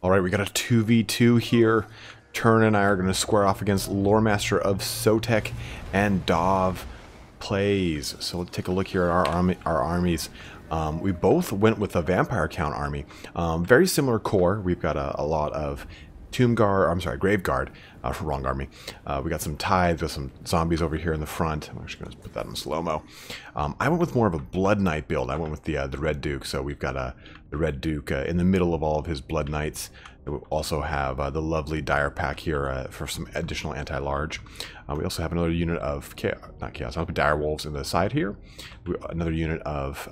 Alright, we got a 2v2 here. Turin and I are going to square off against Loremaster of Sotek and DahvPlays. So let's take a look here at our armies. We both went with a vampire count army. Very similar core. We've got a lot of Grave Guard, wrong army. We got some tithes with some zombies over here in the front. I'm actually going to put that in slow-mo. I went with more of a Blood Knight build. I went with the Red Duke, so we've got the Red Duke in the middle of all of his Blood Knights. We also have the lovely Dire Pack here for some additional anti-large. We also have another unit of Dire Wolves in the side here. Another unit of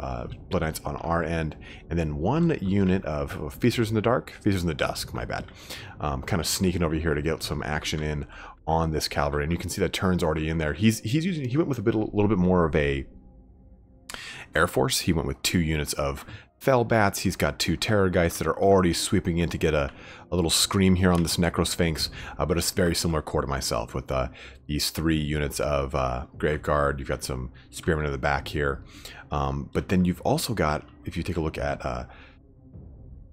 Blood Knights on our end, and then one unit of Feasters in the Dusk, my bad. Kind of sneaking over here to get some action in on this cavalry, and you can see that Turin's already in there. He went with a little bit more of a Air Force. He went with 2 units of Fellbats. He's got 2 Terrorgeists that are already sweeping in to get a little scream here on this Necrosphinx, but it's very similar core to myself with these 3 units of Grave Guard. You've got some Spearmen in the back here, but then you've also got, if you take a look at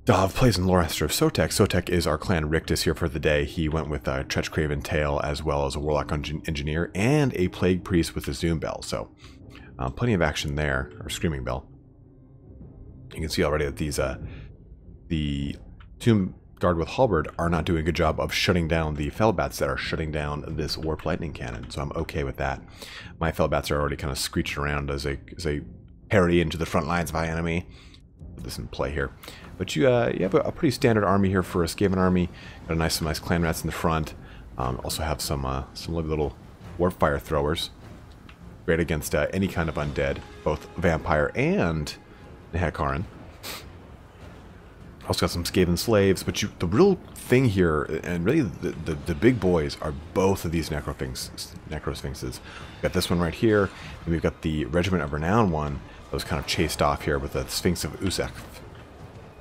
DahvPlays and Loremaster of Sotek. Sotek is our clan Rictus here for the day. He went with a Tretch Craven Tail as well as a Warlock Engineer and a Plague Priest with a Zoom Bell. So plenty of action there, or Screaming Bell. You can see already that these the Tomb Guard with Halberd are not doing a good job of shutting down the Fellbats that are shutting down this Warp Lightning Cannon, so I'm okay with that. My Fellbats are already kind of screeching around as they parry into the front lines of my enemy. Put this in play here. But you have a pretty standard army here for a Skaven army. Got some nice clan rats in the front. Also have some little Warp Fire Throwers. Great against any kind of undead, both vampire and Hekarin. Also got some Skaven slaves, but the real thing here, and really the big boys, are both of these Necrosphinxes. We've got this one right here, and we've got the Regiment of Renown one that was kind of chased off here with the Sphinx of Usek.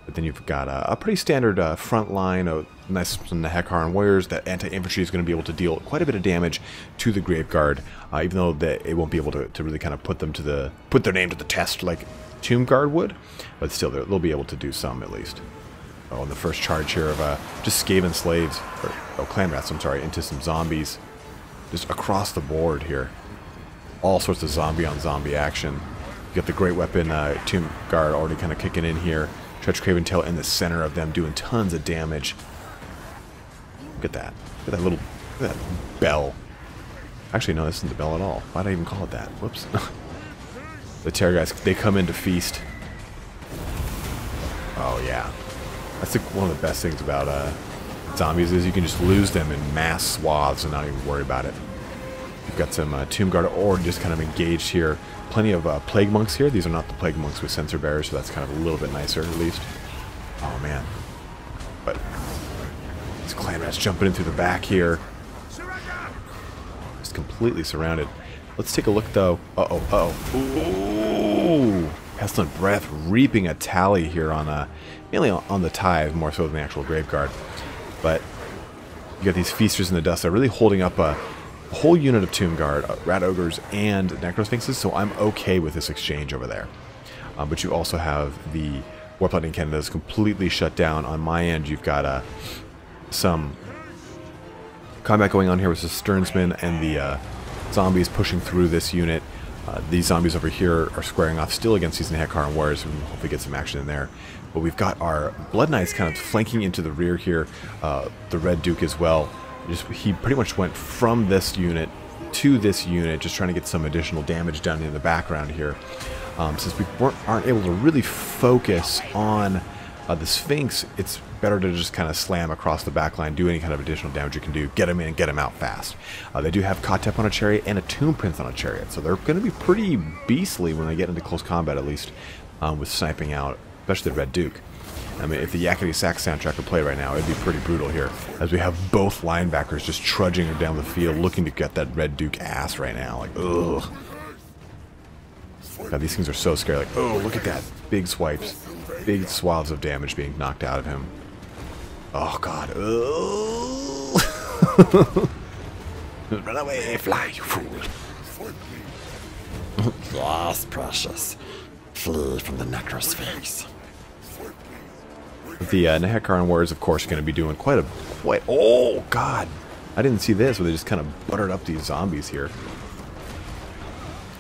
But then you've got a pretty standard front line of nice from the Hekarin warriors. That anti-infantry is going to be able to deal quite a bit of damage to the Grave Guard, even though it won't be able to really kind of put their name to the test like Tomb Guard would, but still they'll be able to do some at least. Oh, and the first charge here of just Skaven slaves, clan rats, I'm sorry, into some zombies, just across the board here. All sorts of zombie on zombie action. You got the great weapon Tomb Guard already kind of kicking in here. Tretch Craven Tail in the center of them, doing tons of damage. Look at that. Look at that bell. Actually, no, this isn't the bell at all. Why did I even call it that? Whoops. The Terror guys, they come in to feast. Oh yeah, that's one of the best things about zombies is you can just lose them in mass swaths and not even worry about it. You've got some Tomb Guard already just kind of engaged here. Plenty of Plague Monks here. These are not the Plague Monks with Sensor Bearers, so that's kind of a little bit nicer at least. Oh man, but these clan rats jumping in through the back here, just completely surrounded. Let's take a look though. Ooh! Pestilent Breath reaping a tally here on mainly on the Tithe, more so than the actual Grave Guard. But you got these Feasters in the Dust that are really holding up a whole unit of Tomb Guard, Rat Ogres, and Necrosphinxes, so I'm okay with this exchange over there. But you also have the Warp Lightning Cannon that's completely shut down. On my end, you've got some combat going on here with the Sternsmen and the zombies pushing through this unit. These zombies over here are squaring off still against these Hekarin warriors, and we'll hopefully get some action in there. But we've got our Blood Knights kind of flanking into the rear here. The Red Duke as well. He pretty much went from this unit to this unit, just trying to get some additional damage down in the background here. Since we aren't able to really focus on the Sphinx, it's better to just kind of slam across the back line, do any kind of additional damage you can do, get him in and get him out fast. They do have Kotep on a chariot and a Tomb Prince on a chariot, so they're going to be pretty beastly when they get into close combat, at least, with sniping out, especially the Red Duke. I mean, if the Yakety Sax soundtrack would play right now, it'd be pretty brutal here, as we have both linebackers just trudging down the field, looking to get that Red Duke ass right now. Like, ugh. God, these things are so scary. Like, oh, look at that. Big swipes. Big swaths of damage being knocked out of him. Oh, God. Oh. Run away, fly, you fool. Yes, precious. Flee from the Necrosphinx. The Nehekaran Warriors, of course, are going to be doing quite... Oh, God! I didn't see this, where they just kind of buttered up these zombies here.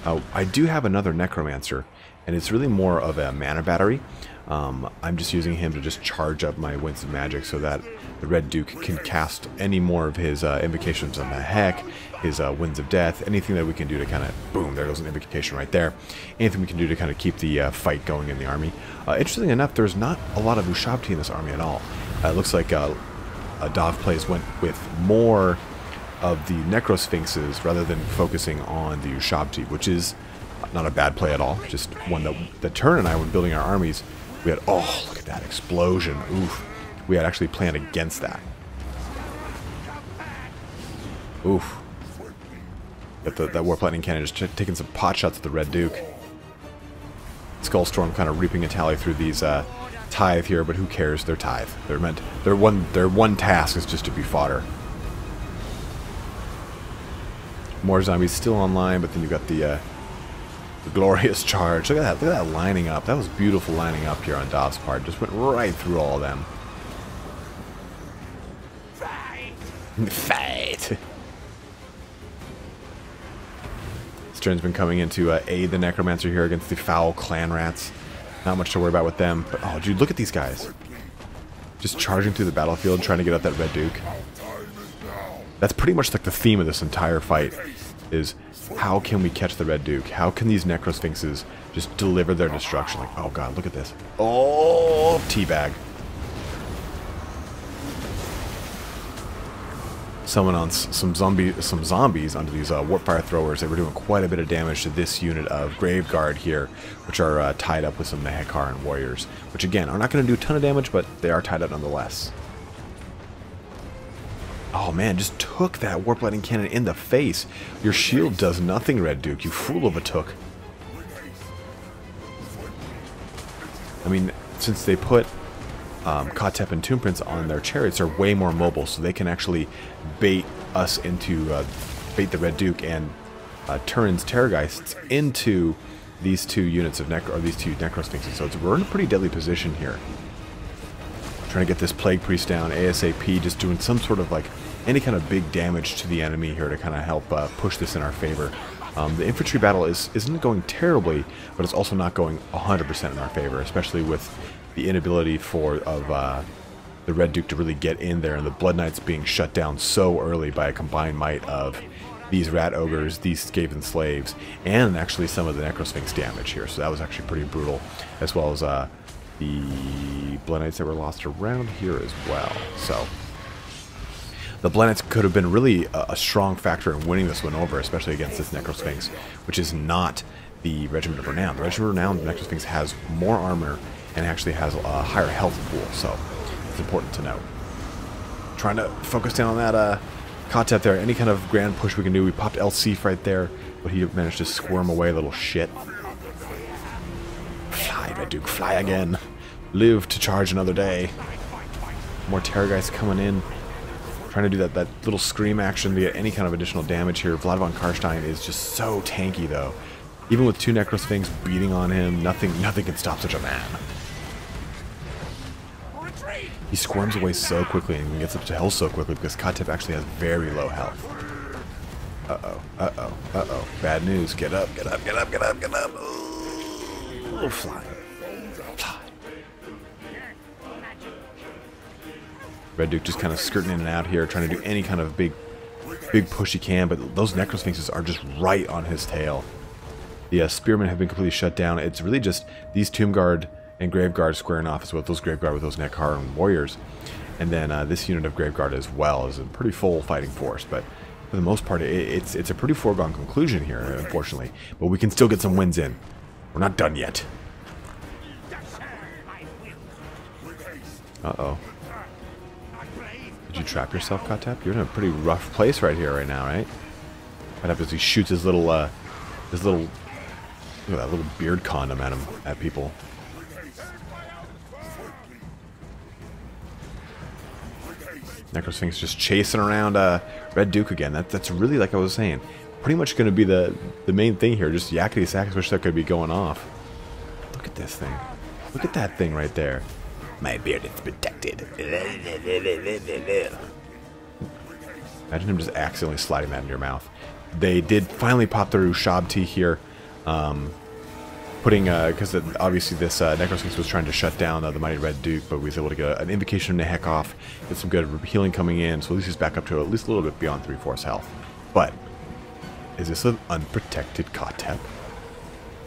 I do have another Necromancer, and it's really more of a mana battery. I'm just using him to just charge up my Winds of Magic so that the Red Duke can cast any more of his Invocations on the Heck, his Winds of Death, anything that we can do to kind of... Boom, there goes an Invocation right there. Anything we can do to kind of keep the fight going in the army. Interestingly enough, there's not a lot of Ushabti in this army at all. It looks like DahvPlays went with more of the Necrosphinxes rather than focusing on the Ushabti, which is not a bad play at all. Just one that Turin and I, when building our armies, we had... Oh, look at that explosion. Oof. We had actually planned against that. Oof. Got that Warp Lightning Cannon just taking some pot shots at the Red Duke. Skullstorm kind of reaping a tally through these tithe here, but who cares? They're tithe. Their one task is just to be fodder. More zombies still online, but then you got the glorious charge. Look at that lining up. That was beautiful lining up here on Dahv's part. Just went right through all of them. Fight! Stern's been coming in to aid the Necromancer here against the foul clan rats. Not much to worry about with them. But, oh, dude, look at these guys. Just charging through the battlefield, trying to get at that Red Duke. That's pretty much like the theme of this entire fight, is how can we catch the Red Duke? How can these Necrosphinxes just deliver their destruction? Like, oh god, look at this. Oh, teabag. Summon on some zombies onto these Warpfire Throwers. They were doing quite a bit of damage to this unit of Graveguard here, which are tied up with some Nehekaran Warriors, which again are not going to do a ton of damage, but they are tied up nonetheless. Oh man, just took that Warp Lightning Cannon in the face. Your shield does nothing, Red Duke, you fool of a took. I mean, since they put Kotep and Tomb Prince on their chariots, they're way more mobile, so they can actually bait us into, bait the Red Duke and Turin's Terrorgeists into these two units of these two Necrosphinxes. So we're in a pretty deadly position here. Trying to get this Plague Priest down ASAP, just doing some sort of like any kind of big damage to the enemy here to kind of help push this in our favor. The infantry battle isn't going terribly, but it's also not going 100% in our favor, especially with the inability of the Red Duke to really get in there, and the Blood Knights being shut down so early by a combined might of these Rat Ogres, these Skaven Slaves, and actually some of the Necrosphinx damage here. So that was actually pretty brutal, as well as the Blood Knights that were lost around here as well. So the Blood Knights could have been really a strong factor in winning this one over, especially against this Necrosphinx, which is not the Regiment of Renown. The Regiment of Renown, the Necrosphinx has more armor and actually has a higher health pool, so it's important to note. Trying to focus down on that Kotep there. Any kind of grand push we can do. We popped LC right there, but he managed to squirm away, little shit. Fly, Red Duke, fly again. Live to charge another day. More Terrorgeists coming in. Trying to do that little scream action to get any kind of additional damage here. Vlad von Karstein is just so tanky, though. Even with two Necrosphinx beating on him, nothing can stop such a man. He squirms away so quickly and gets up to hell so quickly because Kotep actually has very low health. Uh-oh, uh-oh, uh-oh. Bad news. Get up, get up, get up, get up, get up. Ooh, fly. Fly. Red Duke just kind of skirting in and out here, trying to do any kind of big push he can, but those Necrosphinxes are just right on his tail. The Spearmen have been completely shut down. It's really just these Tomb Guard and Graveguard squaring off, as well as those Graveguard with those Nehekaran Warriors. And then this unit of Graveguard as well is a pretty full fighting force, but for the most part, it's a pretty foregone conclusion here, unfortunately. But we can still get some wins in. We're not done yet. Uh-oh. Did you trap yourself, Kotep? You're in a pretty rough place right here, right now, right? What happens? He shoots his little, look at that little beard condom at people. Necrosphinx just chasing around Red Duke again. That's really, like I was saying, pretty much going to be the main thing here. Just yakety sax, wish that could be going off. Look at this thing. Look at that thing right there. My beard is protected. Imagine him just accidentally sliding that in your mouth. They did finally pop through Shabti here, putting, because obviously this Necrosphinx was trying to shut down the Mighty Red Duke, but we was able to get an Invocation of Nehek, get some good healing coming in, so at least he's back up to at least a little bit beyond 3/4 health. But, is this an unprotected Kotep?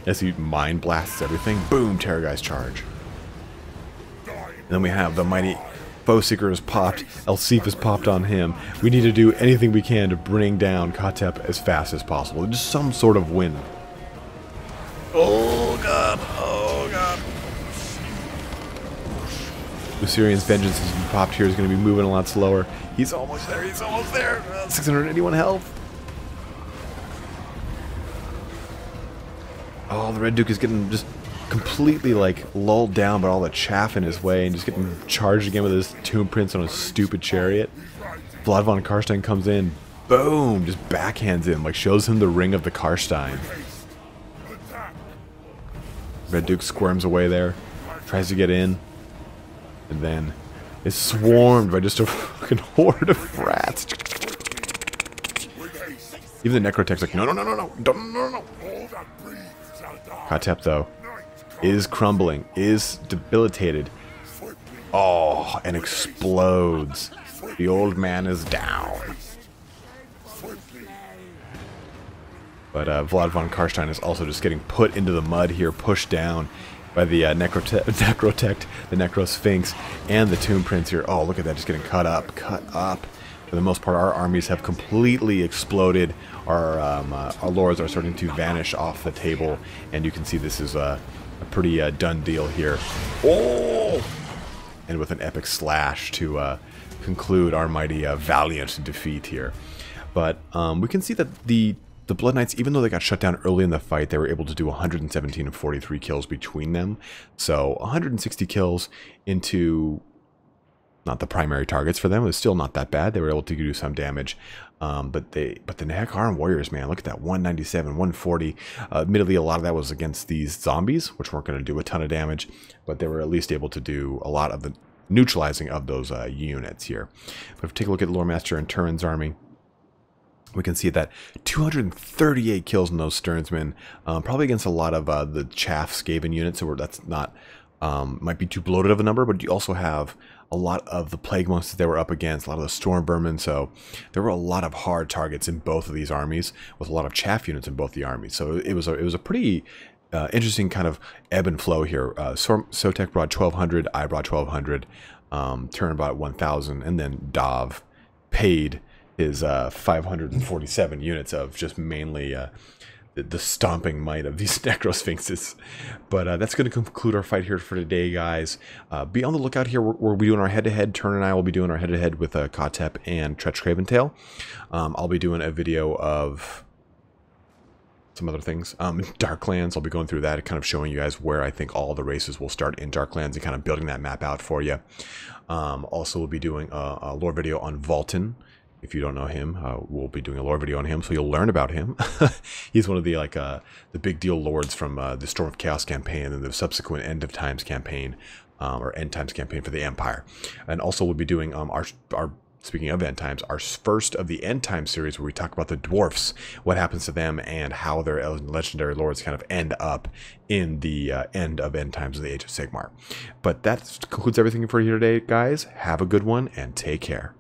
As he mind blasts everything, boom, Terrorgeist charge. And then we have the Mighty Foeseeker has popped, Elsif has popped on him. We need to do anything we can to bring down Kotep as fast as possible. Just some sort of win. Oh god, oh god. Usurian's Vengeance has been popped here, is going to be moving a lot slower. He's almost there, he's almost there. 681 health. Oh, the Red Duke is getting just completely like lulled down by all the chaff in his way and just getting charged again with his Tomb Prince on a stupid chariot. Vlad von Karstein comes in, boom, just backhands him, like shows him the ring of the Karstein. Red Duke squirms away there, tries to get in, and then is swarmed by just a fucking horde of rats. Even the Necrotech's like, no, no, no, no, no, no, no, no. Kotep, though, is crumbling, is debilitated. Oh, and explodes. The old man is down. But Vlad von Karstein is also just getting put into the mud here, pushed down by the Necrotech, the Necrosphinx, and the Tomb Prince here. Oh, look at that, just getting cut up, cut up. For the most part, our armies have completely exploded. Our lords are starting to vanish off the table, and you can see this is a pretty done deal here. Oh! And with an epic slash to conclude our mighty valiant defeat here. But we can see that the Blood Knights, even though they got shut down early in the fight, they were able to do 117 and 43 kills between them. So 160 kills into not the primary targets for them. It was still not that bad. They were able to do some damage. But the Nehek Warriors, man, look at that, 197, 140. Admittedly, a lot of that was against these zombies, which weren't going to do a ton of damage, but they were at least able to do a lot of the neutralizing of those units here. But if we take a look at Loremaster and Turin's army, we can see that 238 kills in those Sternsmen, probably against a lot of the Chaff Skaven units, so that's not, might be too bloated of a number, but you also have a lot of the Plague Monks that they were up against, a lot of the Storm Vermin, so there were a lot of hard targets in both of these armies, with a lot of Chaff units in both the armies, so it was a pretty interesting kind of ebb and flow here. Sotek brought 1,200, I brought 1,200, Turin brought 1,000, and then Dav paid his 547 units of just mainly the stomping might of these Necrosphinxes. But that's going to conclude our fight here for today, guys. Be on the lookout here. We'll be doing our head-to-head. Turin and I will be doing our head-to-head with Kotep and Tretch Craventail. I'll be doing a video of some other things. Darklands, I'll be going through that, kind of showing you guys where I think all the races will start in Darklands and kind of building that map out for you. Also, we'll be doing a lore video on Vultan. If you don't know him, we'll be doing a lore video on him, so you'll learn about him. He's one of the the big deal lords from the Storm of Chaos campaign and the subsequent End of Times campaign, or End Times campaign for the Empire. And also we'll be doing our speaking of End Times, our first of the End Times series, where we talk about the dwarfs, what happens to them, and how their legendary lords kind of end up in the end of End Times of the Age of Sigmar. But that concludes everything for you today, guys. Have a good one and take care.